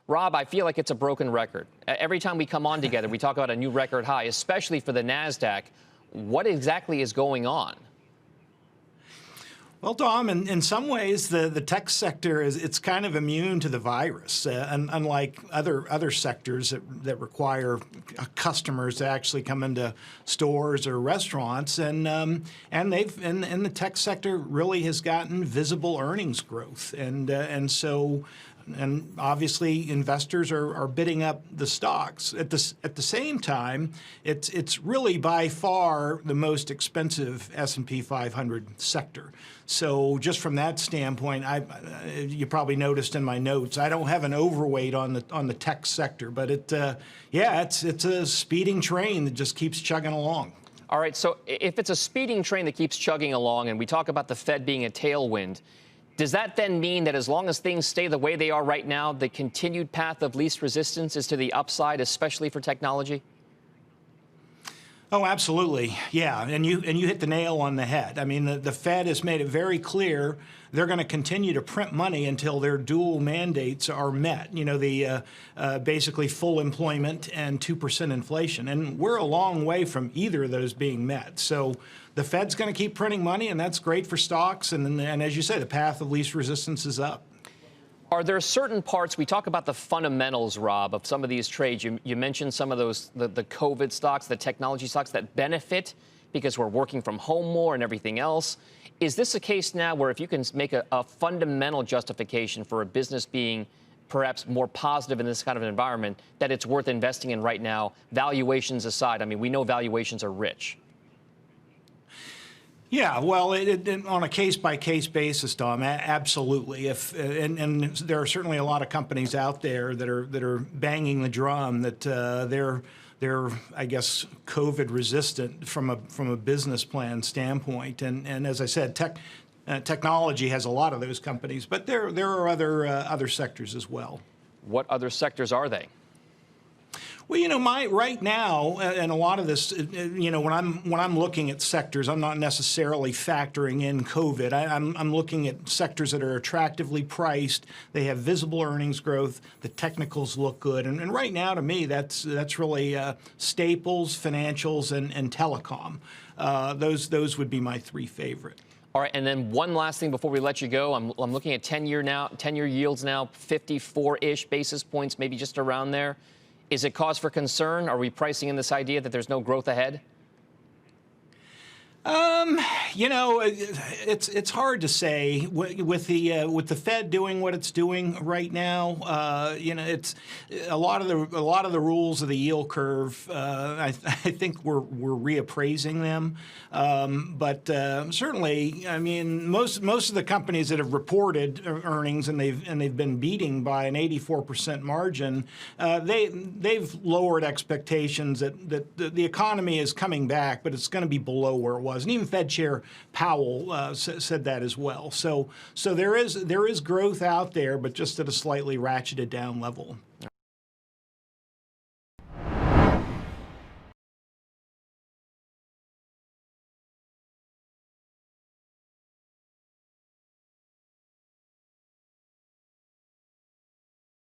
Rob, I feel like it's a broken record. Every time we come on together, we talk about a new record high, especially for the NASDAQ. What exactly is going on? Well, Dom, in some ways, the tech sector it's kind of immune to the virus, unlike other sectors that require customers to actually come into stores or restaurants, and the tech sector really has gotten visible earnings growth, and so. And obviously, investors are bidding up the stocks. At the same time, it's really by far the most expensive S&P 500 sector. So just from that standpoint, you probably noticed in my notes, I don't have an overweight on the tech sector, but it's a speeding train that just keeps chugging along. All right. So if it's a speeding train that keeps chugging along, and we talk about the Fed being a tailwind, does that then mean that as long as things stay the way they are right now, the continued path of least resistance is to the upside, especially for technology? Oh, absolutely. Yeah. And you hit the nail on the head. I mean, the Fed has made it very clear they're going to continue to print money until their dual mandates are met. You know, the basically full employment and 2% inflation. And we're a long way from either of those being met. So the Fed's going to keep printing money, and that's great for stocks. And as you say, the path of least resistance is up. Are there certain parts, we talk about the fundamentals, Rob, of some of these trades. You mentioned some of those, the COVID stocks, the technology stocks that benefit because we're working from home more and everything else. Is this a case now where if you can make a fundamental justification for a business being perhaps more positive in this kind of an environment, that it's worth investing in right now, valuations aside? I mean, we know valuations are rich. Yeah, well, on a case-by-case basis, Dom, absolutely. And there are certainly a lot of companies out there that are banging the drum that they're I guess COVID resistant from a business plan standpoint. And as I said, technology has a lot of those companies, but there are other sectors as well. What other sectors are they? Well, you know, right now, and a lot of this, you know, when I'm looking at sectors, I'm not necessarily factoring in COVID. I'm looking at sectors that are attractively priced. They have visible earnings growth. The technicals look good, and right now, to me, that's really staples, financials, and telecom. Those would be my three favorite. All right, and then one last thing before we let you go. I'm looking at 10-year yields now, 54-ish basis points, maybe just around there. Is it cause for concern? Are we pricing in this idea that there's no growth ahead? You know, it's hard to say with the Fed doing what it's doing right now. You know, it's a lot of the rules of the yield curve. I think we're reappraising them, but certainly, I mean, most of the companies that have reported earnings and they've been beating by an 84% margin, they've lowered expectations that the economy is coming back, but it's going to be below where it was. And even Fed Chair Powell said that as well. So there is growth out there, but just at a slightly ratcheted down level.